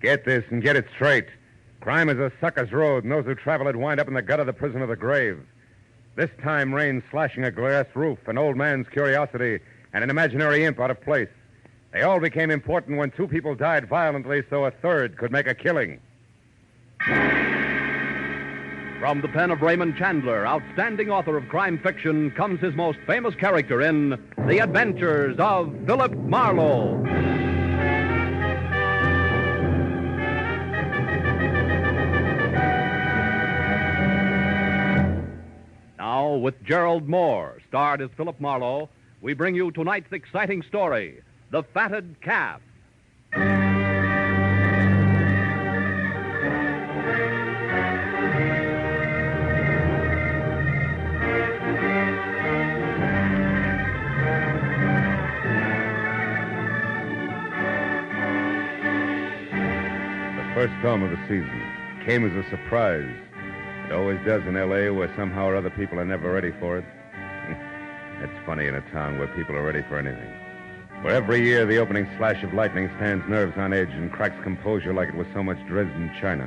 Get this and get it straight. Crime is a sucker's road, and those who travel it wind up in the gut of the prison of the grave. This time, rain slashing a glass roof, an old man's curiosity, and an imaginary imp out of place. They all became important when two people died violently so a third could make a killing. From the pen of Raymond Chandler, outstanding author of crime fiction, comes his most famous character in The Adventures of Philip Marlowe. Now, with Gerald Moore, starred as Philip Marlowe, we bring you tonight's exciting story, The Fatted Calf. The first storm of the season came as a surprise. It always does in L.A., where somehow or other people are never ready for it. It's funny in a town where people are ready for anything. Where every year the opening slash of lightning stands nerves on edge and cracks composure like it was so much Dresden china.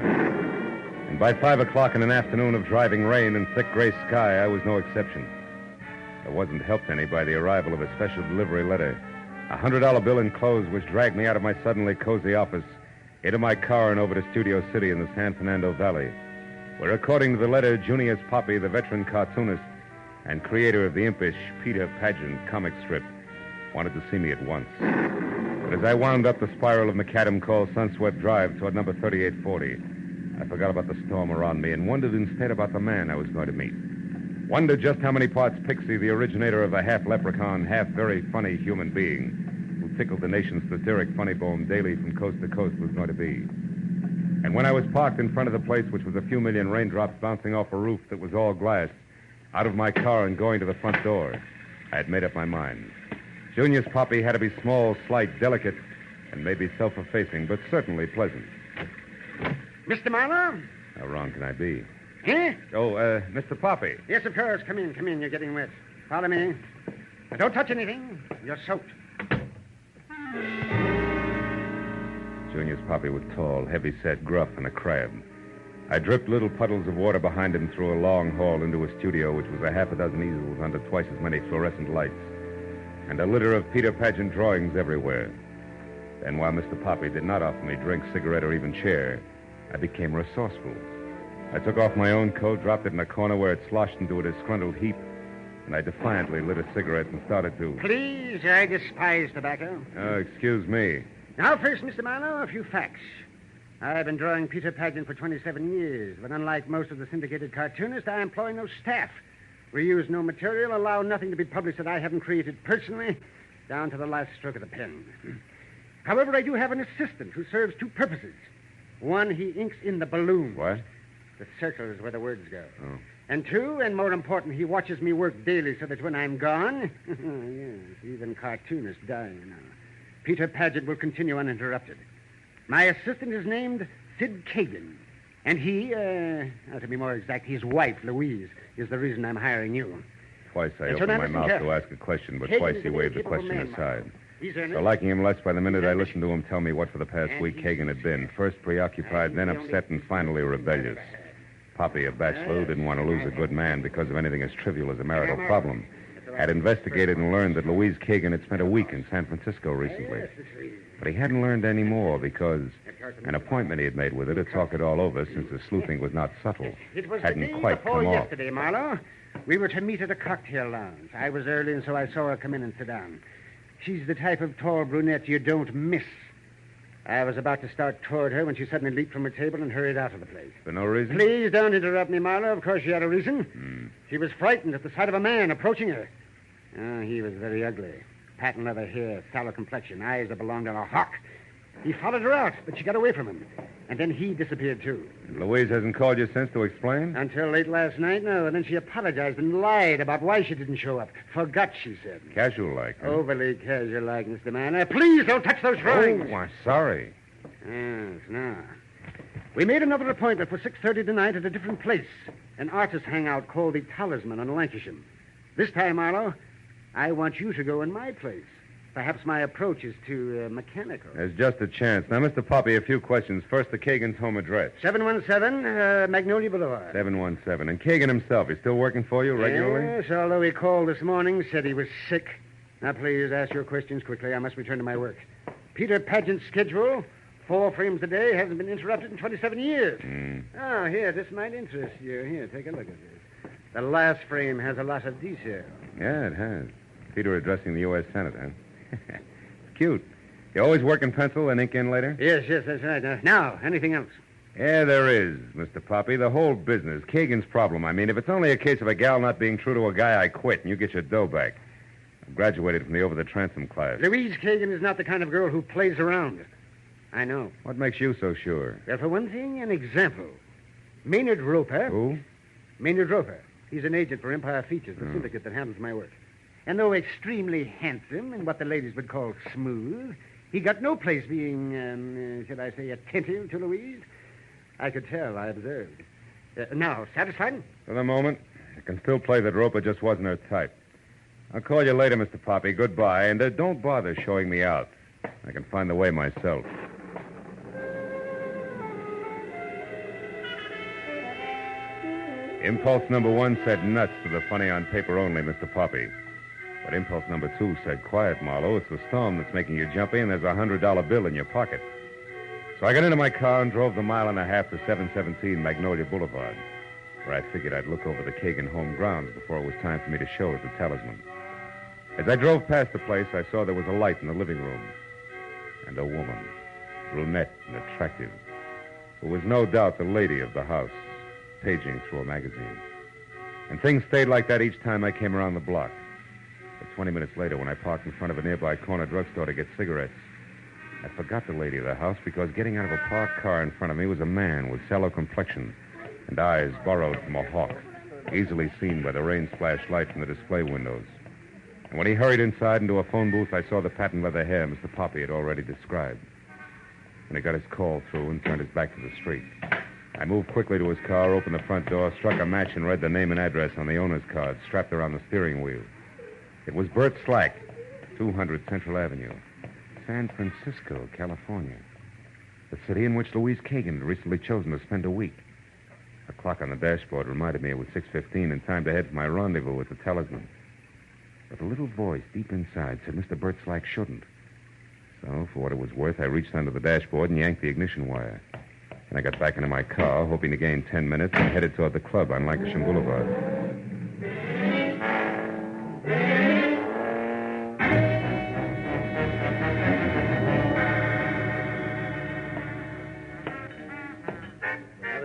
And by 5 o'clock in an afternoon of driving rain and thick gray sky, I was no exception. I wasn't helped any by the arrival of a special delivery letter. A $100 bill enclosed which dragged me out of my suddenly cozy office, into my car and over to Studio City in the San Fernando Valley, where, according to the letter, Junius Poppy, the veteran cartoonist and creator of the impish Peter Pageant comic strip, wanted to see me at once. But as I wound up the spiral of macadam called Sunswept Drive toward number 3840, I forgot about the storm around me and wondered instead about the man I was going to meet. Wondered just how many parts Pixie, the originator of the half-leprechaun, half-very funny human being who tickled the nation's satiric funny bone daily from coast to coast was going to be. And when I was parked in front of the place, which was a few million raindrops bouncing off a roof that was all glass, out of my car and going to the front door, I had made up my mind. Junius Poppy had to be small, slight, delicate, and maybe self-effacing, but certainly pleasant. Mr. Marlowe? How wrong can I be? Huh? Oh, Mr. Poppy. Yes, of course. Come in. You're getting wet. Follow me. But don't touch anything. You're soaked. Junius Poppy was tall, heavy-set, gruff, and a crab. I dripped little puddles of water behind him through a long hall into a studio, which was a half a dozen easels under twice as many fluorescent lights, and a litter of Peter Pageant drawings everywhere. Then, while Mr. Poppy did not offer me drink, cigarette, or even chair, I became resourceful. I took off my own coat, dropped it in a corner where it sloshed into a disgruntled heap, and I defiantly lit a cigarette and started to... Please, I despise tobacco. Oh, excuse me. Now, first, Mr. Marlowe, a few facts. I've been drawing Peter Pageant for 27 years, but unlike most of the syndicated cartoonists, I employ no staff. We use no material, allow nothing to be published that I haven't created personally, down to the last stroke of the pen. However, I do have an assistant who serves two purposes. One, he inks in the balloons. What? The circle is where the words go. Oh. And two, and more important, he watches me work daily so that when I'm gone, yes, even cartoonists die, you know, Peter Pageant will continue uninterrupted. My assistant is named Sid Kagan, and he, to be more exact, his wife, Louise, is the reason I'm hiring you. Twice I And so opened now my listen mouth carefully. to ask a question, but Kagan twice is he a waved the capable question man, aside. He's earnest. So liking him less by the minute, I He's listened to him tell me what for the past And week he's Kagan had been. First preoccupied, then upset, and finally rebellious. Poppy, a bachelor who didn't want to lose a good man because of anything as trivial as a marital problem, had investigated and learned that Louise Kagan had spent a week in San Francisco recently. But he hadn't learned any more because an appointment he had made with her to talk it all over, since the sleuthing was not subtle, It was hadn't the day quite before come off. yesterday, Marlowe. We were to meet at a cocktail lounge. I was early, and so I saw her come in and sit down. She's the type of tall brunette you don't miss. I was about to start toward her when she suddenly leaped from her table and hurried out of the place. For no reason? Please don't interrupt me, Marlowe. Of course she had a reason. She was frightened at the sight of a man approaching her. Oh, he was very ugly. Patent leather hair, sallow complexion, eyes that belonged on a hawk. He followed her out, but she got away from him. And then he disappeared, too. Louise hasn't called you since to explain? Until late last night, no. And then she apologized and lied about why she didn't show up. Forgot, she said. Casual-like, huh? Overly casual-like, Mr. Manor. Please don't touch those drawings. Oh, I'm sorry. Yes, now. We made another appointment for 6:30 tonight at a different place. An artist hangout called the Talisman on Lancashire. This time, Marlowe, I want you to go in my place. Perhaps my approach is too mechanical. There's just a chance. Now, Mr. Poppy, a few questions. First, the Kagan's home address. 717 Magnolia Boulevard. 717. And Kagan himself, he's still working for you regularly? Yes, although he called this morning, said he was sick. Now, please, ask your questions quickly. I must return to my work. Peter Paget's schedule, 4 frames a day, hasn't been interrupted in 27 years. Oh, here, this might interest you. Here, take a look at this. The last frame has a lot of detail. Yeah, it has. Peter addressing the U.S. Senate, huh? Cute. You always work in pencil and ink in later? Yes, that's right. Now, anything else? Yeah, there is, Mr. Poppy. The whole business. Kagan's problem, I mean. If it's only a case of a gal not being true to a guy, I quit, and you get your dough back. I graduated from the over-the-transom class. Louise Kagan is not the kind of girl who plays around. I know. What makes you so sure? Well, for one thing, an example. Maynard Roper. Who? Maynard Roper. He's an agent for Empire Features, the syndicate that handles my work. And though extremely handsome and what the ladies would call smooth, he got no place being, should I say, attentive to Louise. I could tell, I observed. Now, satisfied? For the moment, I can still play that Roper just wasn't her type. I'll call you later, Mr. Poppy. Goodbye. And don't bother showing me out. I can find the way myself. Impulse number 1 said nuts to the funny on paper only, Mr. Poppy. But impulse number 2 said, quiet, Marlowe. It's the storm that's making you jumpy, and there's a $100 bill in your pocket. So I got into my car and drove the 1.5 miles to 717 Magnolia Boulevard, where I figured I'd look over the Kagan home grounds before it was time for me to show it the talisman. As I drove past the place, I saw there was a light in the living room. And a woman, brunette and attractive, who was no doubt the lady of the house, paging through a magazine. And things stayed like that each time I came around the block. But 20 minutes later, when I parked in front of a nearby corner drugstore to get cigarettes, I forgot the lady of the house because getting out of a parked car in front of me was a man with sallow complexion and eyes borrowed from a hawk, easily seen by the rain-splashed light from the display windows. And when he hurried inside into a phone booth, I saw the patent leather hair Mr. Poppy had already described. And he got his call through and turned his back to the street. I moved quickly to his car, opened the front door, struck a match, and read the name and address on the owner's card strapped around the steering wheel. It was Bert Slack, 200 Central Avenue, San Francisco, California. The city in which Louise Kagan had recently chosen to spend a week. The clock on the dashboard reminded me it was 6:15 and time to head for my rendezvous with the talisman. But a little voice deep inside said Mr. Bert Slack shouldn't. So, for what it was worth, I reached under the dashboard and yanked the ignition wire. And I got back into my car, hoping to gain 10 minutes, and headed toward the club on Lancashire Boulevard.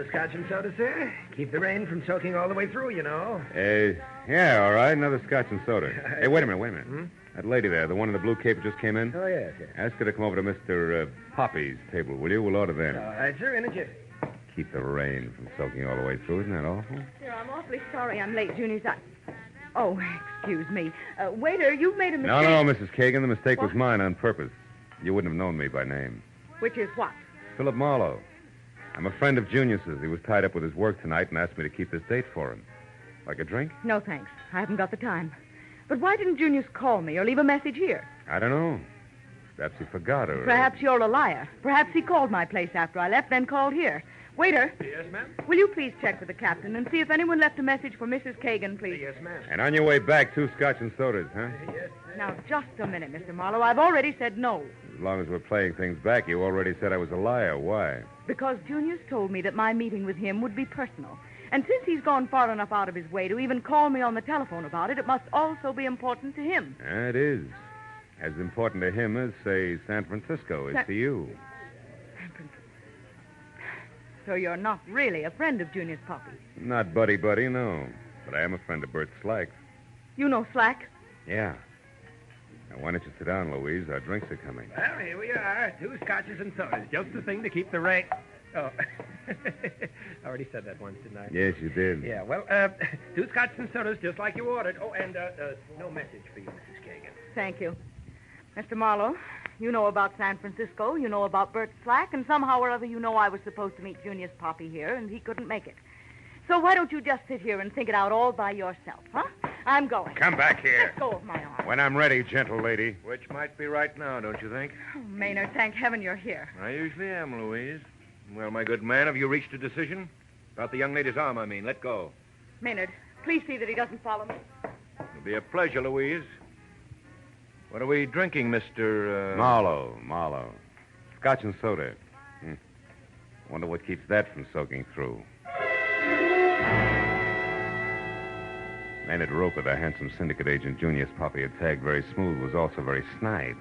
Scotch and soda, sir? Keep the rain from soaking all the way through, you know. Yeah, all right. Another scotch and soda. Hey, wait a minute. That lady there, the one in the blue cape that just came in? Oh, yes. Ask her to come over to Mr. Poppy's table, will you? We'll order then. All right, sir, in a jiffy. Keep the rain from soaking all the way through. Isn't that awful? Sir, I'm awfully sorry I'm late, Junior. Oh, excuse me. Waiter, you've made a mistake. No, Mrs. Kagan. The mistake was What? mine on purpose. You wouldn't have known me by name. Which is what? Philip Marlowe. I'm a friend of Junius's. He was tied up with his work tonight and asked me to keep this date for him. Like a drink? No, thanks. I haven't got the time. But why didn't Junius call me or leave a message here? I don't know. Perhaps he forgot or... Perhaps you're a liar. Perhaps he called my place after I left, then called here. Waiter. Yes, ma'am? Will you please check with the captain and see if anyone left a message for Mrs. Kagan, please? Yes, ma'am. And on your way back, 2 scotch and sodas, huh? Yes. Now, just a minute, Mr. Marlowe. I've already said no. As long as we're playing things back, you already said I was a liar. Why? Because Junius told me that my meeting with him would be personal. And since he's gone far enough out of his way to even call me on the telephone about it, it must also be important to him. It is. As important to him as, say, San Francisco is to you. So you're not really a friend of Junius Poppy? Not buddy-buddy, no. But I am a friend of Bert Slack's. You know Slack? Yeah. Now, why don't you sit down, Louise? Our drinks are coming. Well, here we are. 2 scotches and sodas. Just the thing to keep the rain... Oh. I already said that once, didn't I? Yes, you did. Yeah, well, 2 scotches and sodas, just like you ordered. Oh, and no message for you, Mrs. Kagan. Thank you. Mr. Marlowe, you know about San Francisco, you know about Bert Slack, and somehow or other you know I was supposed to meet Junius Poppy here, and he couldn't make it. So why don't you just sit here and think it out all by yourself, huh? I'm going. Come back here. Let go of my arm. When I'm ready, gentle lady. Which might be right now, don't you think? Oh, Maynard, thank heaven you're here. I usually am, Louise. Well, my good man, have you reached a decision? About the young lady's arm, I mean. Let go. Maynard, please see that he doesn't follow me. It'll be a pleasure, Louise. What are we drinking, Mr. Marlowe. Scotch and soda. Wonder what keeps that from soaking through. Maynard Roper, the handsome syndicate agent Junius Poppy had tagged very smooth, was also very snide.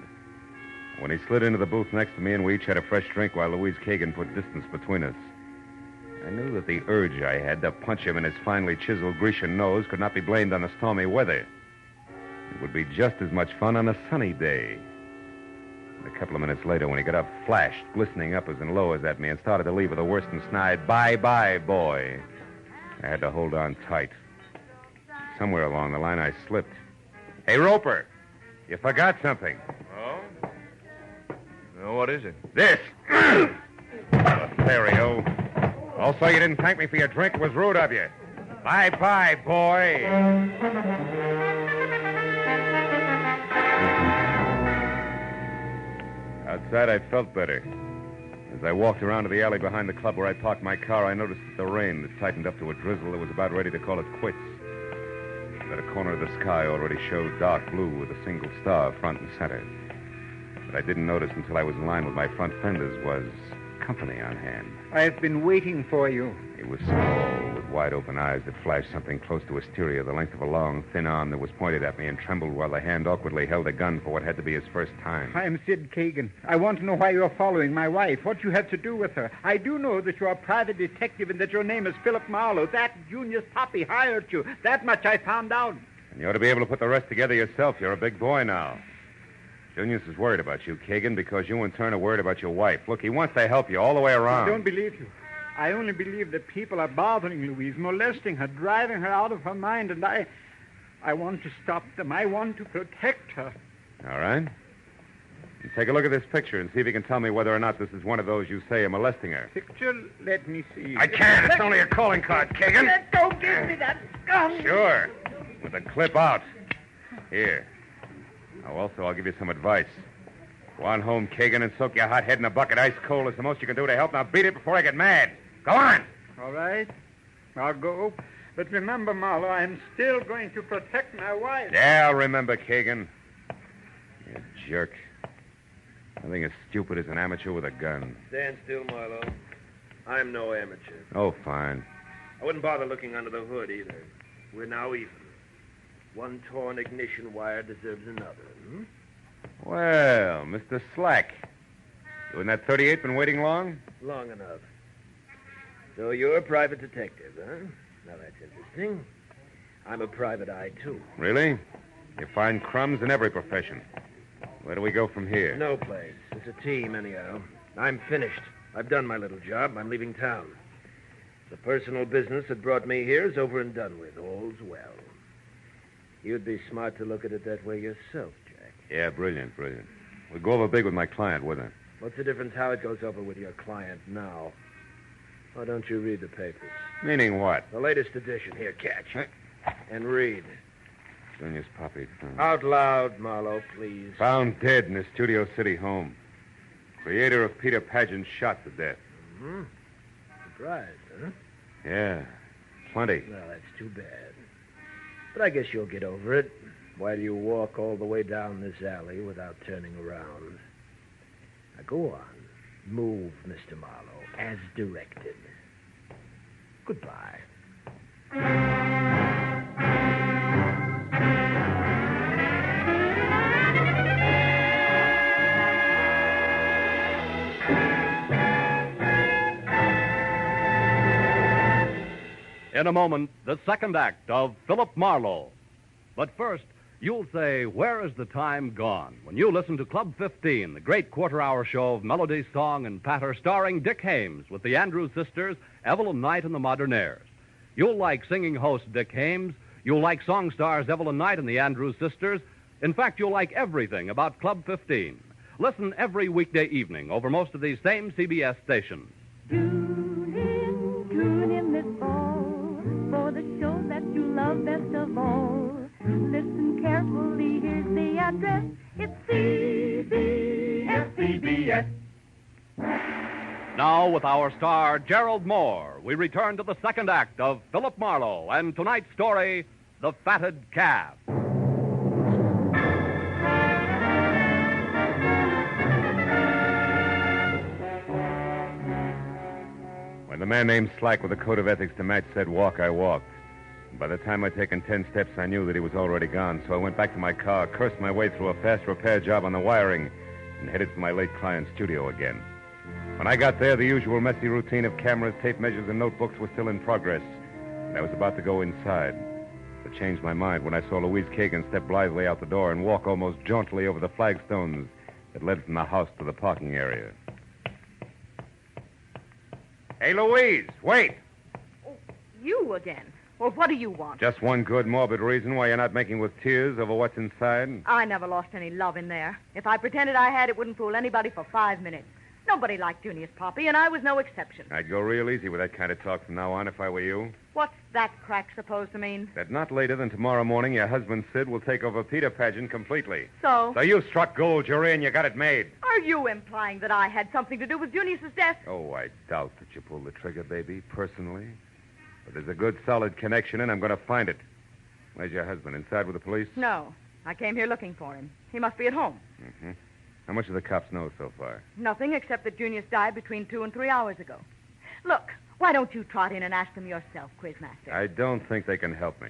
When he slid into the booth next to me and we each had a fresh drink while Louise Kagan put distance between us, I knew that the urge I had to punch him in his finely chiseled Grecian nose could not be blamed on the stormy weather. It would be just as much fun on a sunny day. And a couple of minutes later, when he got up, flashed, glistening uppers and lowers at me, and started to leave with a worse than snide, "Bye-bye, boy." I had to hold on tight. Somewhere along the line, I slipped. "Hey, Roper, you forgot something." Oh? No, what is it? This. Lothario. Also, you didn't thank me for your drink. It was rude of you. Bye-bye, boy. Outside, I felt better. As I walked around to the alley behind the club where I parked my car, I noticed that the rain had tightened up to a drizzle that was about ready to call it quits. That a corner of the sky already showed dark blue with a single star front and center. What I didn't notice until I was in line with my front fenders was company on hand. I've been waiting for you. He was small, with wide-open eyes that flashed something close to hysteria, the length of a long, thin arm that was pointed at me and trembled while the hand awkwardly held a gun for what had to be his first time. I'm Sid Kagan. I want to know why you're following my wife, what you have to do with her. I do know that you're a private detective and that your name is Philip Marlowe. That Junius Poppy hired you. That much I found out. And you ought to be able to put the rest together yourself. You're a big boy now. Junius is worried about you, Kagan, because you in turn are worried about your wife. Look, he wants to help you all the way around. I don't believe you. I only believe that people are bothering Louise, molesting her, driving her out of her mind, and I want to stop them. I want to protect her. All right. You take a look at this picture and see if you can tell me whether or not this is one of those you say are molesting her. Picture? Let me see. I can't. It's only a calling card, Kagan. Don't give me that gun. Sure. With the clip out. Here. Now, also, I'll give you some advice. Go on home, Kagan, and soak your hot head in a bucket ice cold. It's the most you can do to help. Now beat it before I get mad. Go on. All right. I'll go. But remember, Marlowe, I'm still going to protect my wife. Yeah, I'll remember, Kagan. You jerk. Nothing as stupid as an amateur with a gun. Stand still, Marlowe. I'm no amateur. Oh, fine. I wouldn't bother looking under the hood, either. We're now even. One torn ignition wire deserves another. Well, Mr. Slack. You and that 38 been waiting long? Long enough. So you're a private detective, huh? Now, that's interesting. I'm a private eye, too. Really? You find crumbs in every profession. Where do we go from here? No place. It's a team, anyhow. I'm finished. I've done my little job. I'm leaving town. The personal business that brought me here is over and done with. All's well. You'd be smart to look at it that way yourself, Jack. Yeah, brilliant. We'll go over big with my client, wouldn't it? What's the difference how it goes over with your client now? Why don't you read the papers? Meaning what? The latest edition. Here, catch. And read. Junius Poppy. Out loud, Marlowe, please. Found dead in his Studio City home. Creator of Peter Pageant shot to death. Mm-hmm. Surprised, huh? Yeah, plenty. Well, that's too bad. But I guess you'll get over it while you walk all the way down this alley without turning around. Now, go on. Move, Mr. Marlowe, as directed. Goodbye. In a moment, the second act of Philip Marlowe. But first, you'll say, where is the time gone? When you listen to Club 15, the great quarter-hour show of melody, song, and patter starring Dick Hames with the Andrews sisters, Evelyn Knight and the Modernaires. You'll like singing host Dick Hames. You'll like song stars Evelyn Knight and the Andrews sisters. In fact, you'll like everything about Club 15. Listen every weekday evening over most of these same CBS stations. Tune in this fall for the show that you love best of all. Listen carefully, here's the address. It's CBS. Now, with our star, Gerald Moore, we return to the second act of Philip Marlowe and tonight's story, The Fatted Calf. When the man named Slack with a code of ethics to match said walk, I walked. By the time I'd taken 10 steps, I knew that he was already gone, so I went back to my car, cursed my way through a fast repair job on the wiring, and headed for my late client's studio again. When I got there, the usual messy routine of cameras, tape measures, and notebooks was still in progress, and I was about to go inside. But changed my mind when I saw Louise Kagan step blithely out the door and walk almost jauntily over the flagstones that led from the house to the parking area. Hey, Louise, wait! Oh, you again? Well, what do you want? Just one good, morbid reason why you're not making with tears over what's inside? I never lost any love in there. If I pretended I had, it wouldn't fool anybody for 5 minutes. Nobody liked Junius Poppy, and I was no exception. I'd go real easy with that kind of talk from now on if I were you. What's that crack supposed to mean? That not later than tomorrow morning, your husband, Sid, will take over Peter Pageant completely. So? So you struck gold, you're in, you got it made. Are you implying that I had something to do with Junius's death? Oh, I doubt that you pulled the trigger, baby, personally. But there's a good, solid connection, and I'm going to find it. Where's your husband? Inside with the police? No. I came here looking for him. He must be at home. Mm-hmm. How much do the cops know so far? Nothing except that Junius died between 2 and 3 hours ago. Look, why don't you trot in and ask them yourself, Quizmaster? I don't think they can help me.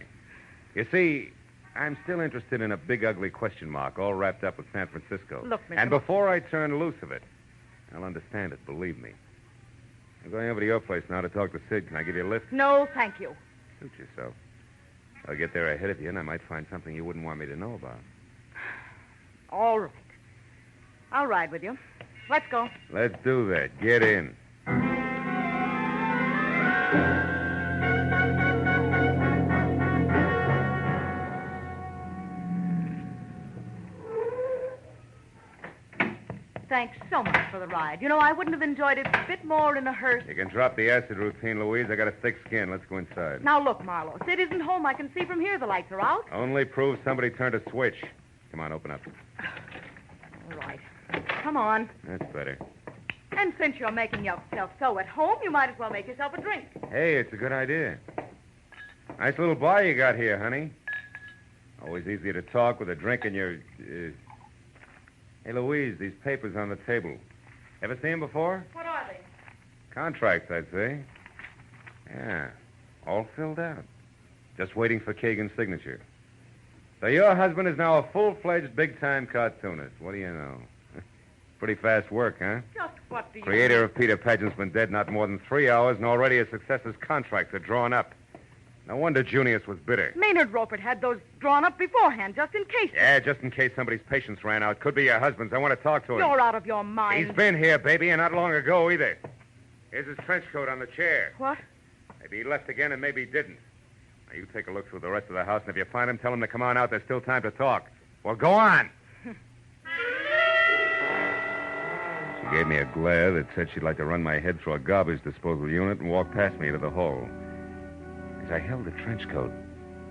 You see, I'm still interested in a big, ugly question mark all wrapped up with San Francisco. Look, Mr. And before I turn loose of it, I'll understand it, believe me. I'm going over to your place now to talk to Sid. Can I give you a lift? No, thank you. Suit yourself. I'll get there ahead of you, and I might find something you wouldn't want me to know about. All right. I'll ride with you. Let's go. Let's do that. Get in. Thanks so much for the ride. You know, I wouldn't have enjoyed it a bit more in a hearse. You can drop the acid routine, Louise. I got a thick skin. Let's go inside. Now, look, Marlowe. Sid isn't home. I can see from here the lights are out. Only proves somebody turned a switch. Come on, open up. All right. Come on. That's better. And since you're making yourself so at home, you might as well make yourself a drink. Hey, it's a good idea. Nice little bar you got here, honey. Always easier to talk with a drink in your... Hey, Louise, these papers on the table. Ever seen them before? What are they? Contracts, I'd say. Yeah, all filled out. Just waiting for Kagan's signature. So your husband is now a full-fledged, big-time cartoonist. What do you know? Pretty fast work, huh? Just what do you... Creator of Peter Pageant's been dead not more than 3 hours, and already his successor's contracts are drawn up. No wonder Junius was bitter. Maynard Ropert had those drawn up beforehand, just in case. Yeah, just in case somebody's patience ran out. Could be your husband's. I want to talk to him. You're out of your mind. He's been here, baby, and not long ago either. Here's his trench coat on the chair. What? Maybe he left again and maybe he didn't. Now, you take a look through the rest of the house, and if you find him, tell him to come on out. There's still time to talk. Well, go on. She gave me a glare that said she'd like to run my head through a garbage disposal unit and walk past me into the hall. As I held the trench coat,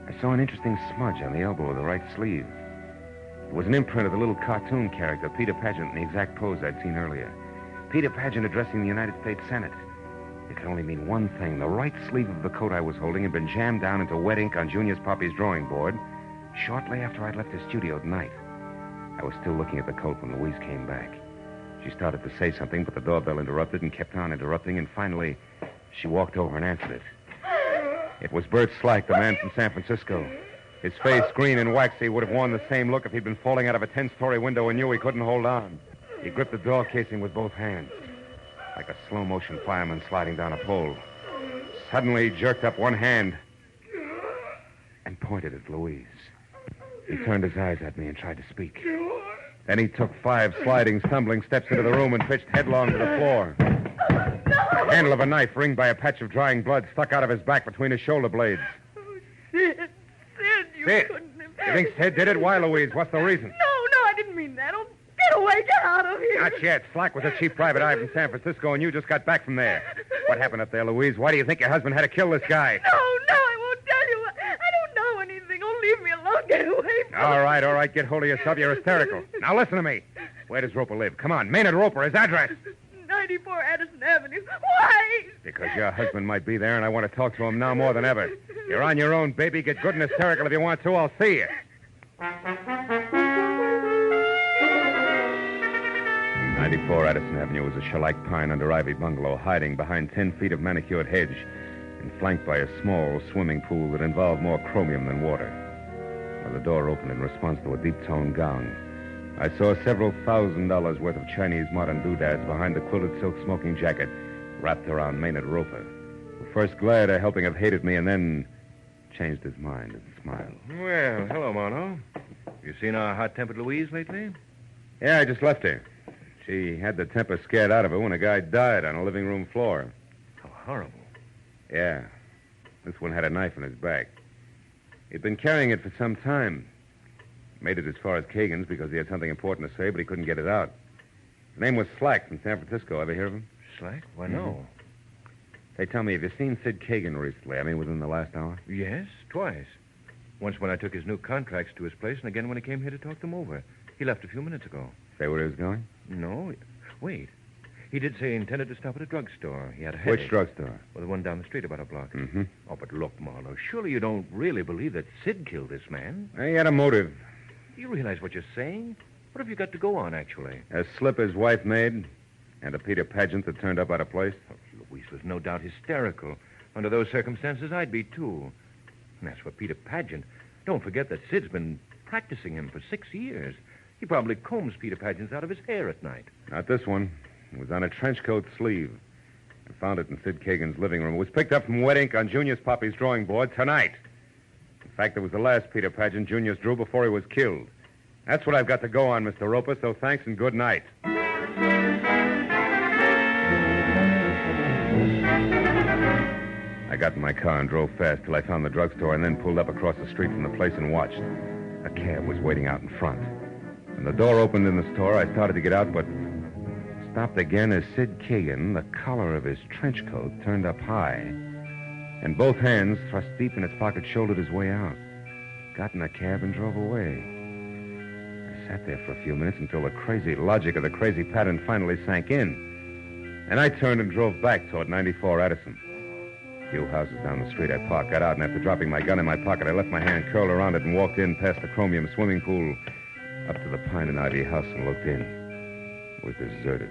I saw an interesting smudge on the elbow of the right sleeve. It was an imprint of the little cartoon character, Peter Pageant, in the exact pose I'd seen earlier. Peter Pageant addressing the United States Senate. It could only mean one thing. The right sleeve of the coat I was holding had been jammed down into wet ink on Junius Poppy's drawing board shortly after I'd left his studio tonight. I was still looking at the coat when Louise came back. She started to say something, but the doorbell interrupted and kept on interrupting, and finally, she walked over and answered it. It was Bert Slack, the man from San Francisco. His face, green and waxy, would have worn the same look if he'd been falling out of a 10-story window and knew he couldn't hold on. He gripped the door casing with both hands, like a slow-motion fireman sliding down a pole. Suddenly, he jerked up one hand and pointed at Louise. He turned his eyes at me and tried to speak. Then he took 5 sliding, stumbling steps into the room and pitched headlong to the floor. The handle of a knife, ringed by a patch of drying blood, stuck out of his back between his shoulder blades. Sid, you Sid? couldn't have... You think Sid did it? Why, Louise? What's the reason? No, I didn't mean that. Oh, get away, get out of here. Not yet. Slack was a chief private eye from San Francisco, and you just got back from there. What happened up there, Louise? Why do you think your husband had to kill this guy? No, I won't tell you. I don't know anything. Oh, leave me alone. Get All right. Get hold of yourself. You're hysterical. Now listen to me. Where does Roper live? Come on. Maynard Roper, his address. 94 Addison Avenue. Why? Because your husband might be there, and I want to talk to him now more than ever. You're on your own, baby. Get good and hysterical if you want to. I'll see you. 94 Addison Avenue was a shellac pine under ivy bungalow hiding behind 10 feet of manicured hedge and flanked by a small swimming pool that involved more chromium than water. When the door opened in response to a deep-toned gong, I saw several $1,000s worth of Chinese modern doodads behind the quilted silk smoking jacket wrapped around Maynard Roper, who first glared at helping have hated me and then changed his mind and smiled. Well, hello, Marlowe. You seen our hot-tempered Louise lately? Yeah, I just left her. She had the temper scared out of her when a guy died on a living room floor. How horrible. Yeah. This one had a knife in his back. He'd been carrying it for some time. Made it as far as Kagan's because he had something important to say, but he couldn't get it out. His name was Slack from San Francisco. Ever hear of him? Slack? Why, no. Hey, tell me, have you seen Sid Kagan recently? I mean, within the last hour? Yes, twice. Once when I took his new contracts to his place, and again when he came here to talk them over. He left a few minutes ago. Say where he was going? No. Wait. He did say he intended to stop at a drugstore. He had a headache. Which drugstore? Well, the one down the street about a block. Mm-hmm. Oh, but look, Marlowe, surely you don't really believe that Sid killed this man? He had a motive. Do you realize what you're saying? What have you got to go on, actually? A slip his wife made, and a Peter Pageant that turned up out of place. Oh, Louise was no doubt hysterical. Under those circumstances, I'd be, too. And as for Peter Pageant, don't forget that Sid's been practicing him for 6 years. He probably combs Peter Pageant's out of his hair at night. Not this one. It was on a trench coat sleeve. I found it in Sid Kagan's living room. It was picked up from wet ink on Junior's Poppy's drawing board tonight. In fact, it was the last Peter Pageant Junior's drew before he was killed. That's what I've got to go on, Mr. Roper, so thanks and good night. I got in my car and drove fast till I found the drugstore and then pulled up across the street from the place and watched. A cab was waiting out in front. When the door opened in the store, I started to get out, but stopped again as Sid Kagan, the collar of his trench coat turned up high, and both hands thrust deep in his pocket, shouldered his way out. Got in a cab and drove away. I sat there for a few minutes until the crazy logic of the crazy pattern finally sank in. And I turned and drove back toward 94 Addison. A few houses down the street I parked, got out, and after dropping my gun in my pocket, I left my hand curled around it and walked in past the chromium swimming pool up to the pine and ivy house and looked in. It was deserted.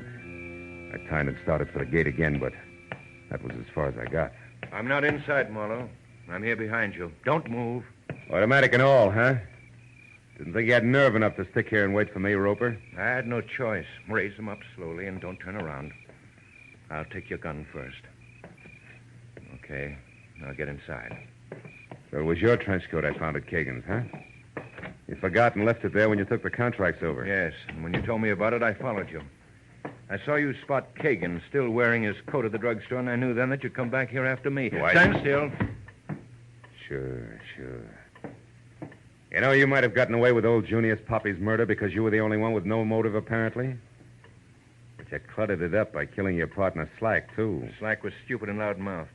I turned and started for the gate again, but that was as far as I got. I'm not inside, Marlowe. I'm here behind you. Don't move. Automatic and all, huh? Didn't think you had nerve enough to stick here and wait for me, Roper. I had no choice. Raise them up slowly and don't turn around. I'll take your gun first. Okay, now get inside. So it was your trench coat I found at Kagan's, huh? You forgot and left it there when you took the contracts over. Yes, and when you told me about it, I followed you. I saw you spot Kagan still wearing his coat at the drugstore, and I knew then that you'd come back here after me. Why? Stand still. Sure. You know, you might have gotten away with old Junius Poppy's murder because you were the only one with no motive, apparently. But you cluttered it up by killing your partner, Slack, too. Slack was stupid and loud-mouthed.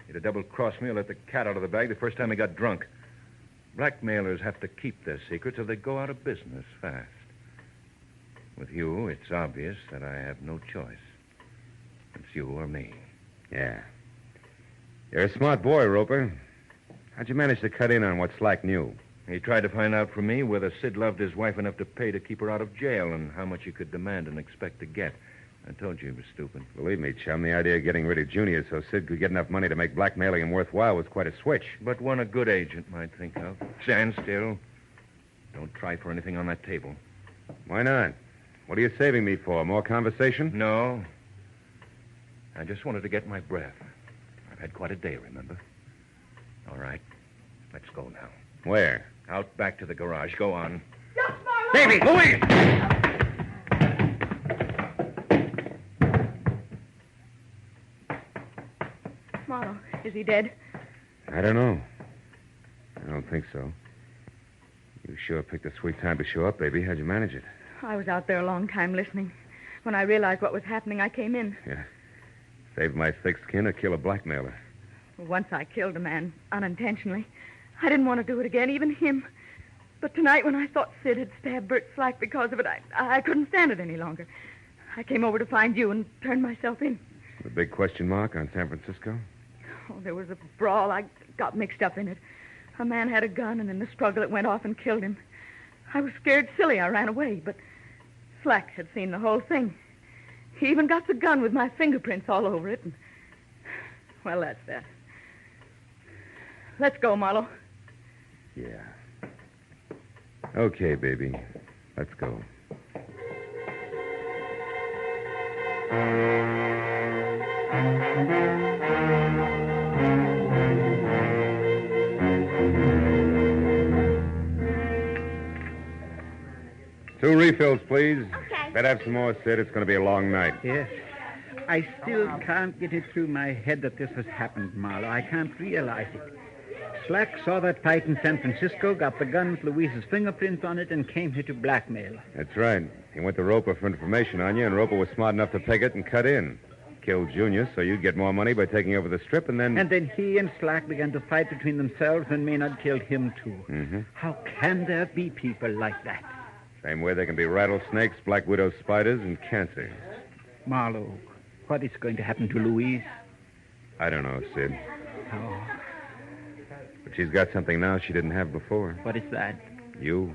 He'd have double-crossed me or let the cat out of the bag the first time he got drunk. Blackmailers have to keep their secrets or they go out of business fast. With you, it's obvious that I have no choice. It's you or me. Yeah. You're a smart boy, Roper. How'd you manage to cut in on what Slack knew? He tried to find out from me whether Sid loved his wife enough to pay to keep her out of jail and how much he could demand and expect to get. I told you he was stupid. Believe me, chum, the idea of getting rid of Junior so Sid could get enough money to make blackmailing him worthwhile was quite a switch. But one a good agent might think of. Stand still. Don't try for anything on that table. Why not? What are you saving me for? More conversation? No. I just wanted to get my breath. I've had quite a day, remember? All right. Let's go now. Where? Out back to the garage. Go on. Yes, Marlowe! Davy, Louise! Marlowe, is he dead? I don't know. I don't think so. You sure picked a sweet time to show up, baby. How'd you manage it? I was out there a long time listening. When I realized what was happening, I came in. Yeah. Save my thick skin or kill a blackmailer. Once I killed a man unintentionally. I didn't want to do it again, even him. But tonight, when I thought Sid had stabbed Bert Slack because of it, I couldn't stand it any longer. I came over to find you and turned myself in. The big question mark on San Francisco? Oh, there was a brawl. I got mixed up in it. A man had a gun, and in the struggle, it went off and killed him. I was scared silly. I ran away, but Slack had seen the whole thing. He even got the gun with my fingerprints all over it. And... Well, that's that. Let's go, Marlowe. Yeah. Okay, baby. Let's go. Two refills, please. Okay. Better have some more, Sid. It's going to be a long night. Yes. I still can't get it through my head that this has happened, Marlowe. I can't realize it. Slack saw that fight in San Francisco, got the gun with Louise's fingerprints on it, and came here to blackmail. That's right. He went to Roper for information on you, and Roper was smart enough to peg it and cut in. Killed Junior, so you'd get more money by taking over the strip, and then... And then he and Slack began to fight between themselves, and Maynard killed him, too. Mm-hmm. How can there be people like that? Same way there can be rattlesnakes, black widow spiders, and cancer. Marlowe, what is going to happen to Louise? I don't know, Sid. Oh, But she's got something now she didn't have before. what is that? You.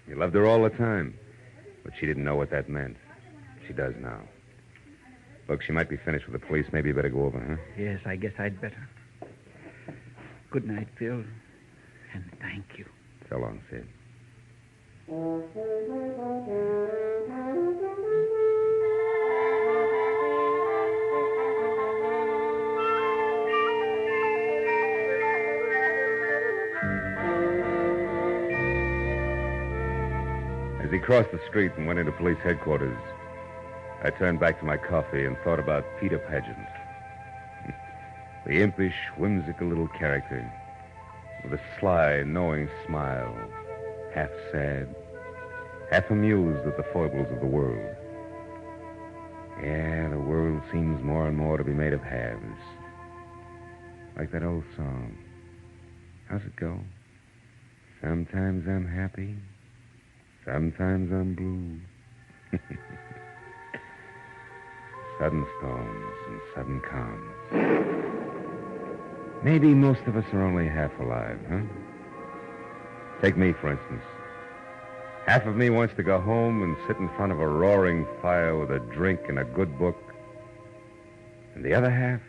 You loved her all the time. But she didn't know what that meant. She does now. Look, she might be finished with the police. Maybe you better go over, huh? Yes, I guess I'd better. Good night, Phil. And thank you. So long, Sid. As he crossed the street and went into police headquarters, I turned back to my coffee and thought about Peter Pageant. The impish, whimsical little character with a sly, knowing smile, half sad, half amused at the foibles of the world. Yeah, the world seems more and more to be made of halves. Like that old song. How's it go? Sometimes I'm happy. Sometimes I'm blue. Sudden storms and sudden calms. Maybe most of us are only half alive, huh? Take me, for instance. Half of me wants to go home and sit in front of a roaring fire with a drink and a good book. And the other half?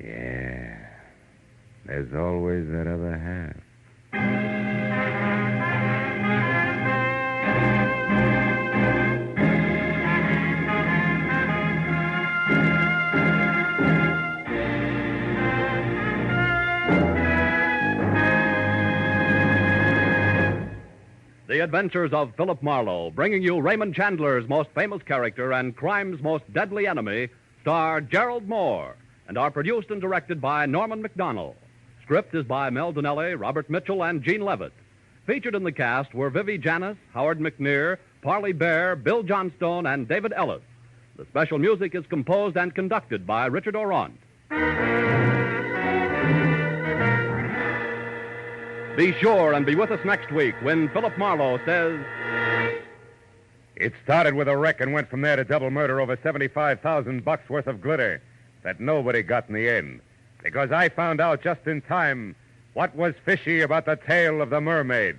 Yeah, there's always that other half. The Adventures of Philip Marlowe, bringing you Raymond Chandler's most famous character and crime's most deadly enemy, star Gerald Moore, and are produced and directed by Norman McDonnell. Script is by Mel Donnelly, Robert Mitchell, and Gene Levitt. Featured in the cast were Vivi Janis, Howard McNear, Parley Bear, Bill Johnstone, and David Ellis. The special music is composed and conducted by Richard Orant. Be sure and be with us next week when Philip Marlowe says... It started with a wreck and went from there to double murder over $75,000 worth of glitter that nobody got in the end. Because I found out just in time what was fishy about the tale of the mermaid.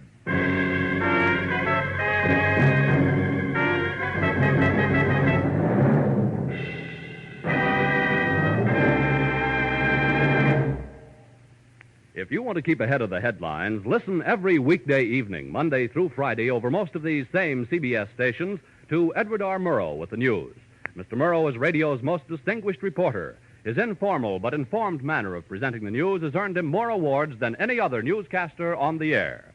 If you want to keep ahead of the headlines, listen every weekday evening, Monday through Friday, over most of these same CBS stations, to Edward R. Murrow with the news. Mr. Murrow is radio's most distinguished reporter. His informal but informed manner of presenting the news has earned him more awards than any other newscaster on the air.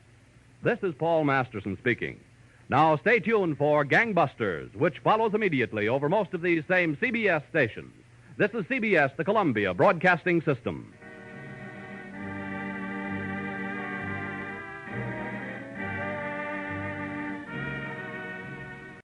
This is Paul Masterson speaking. Now stay tuned for Gangbusters, which follows immediately over most of these same CBS stations. This is CBS, the Columbia Broadcasting System.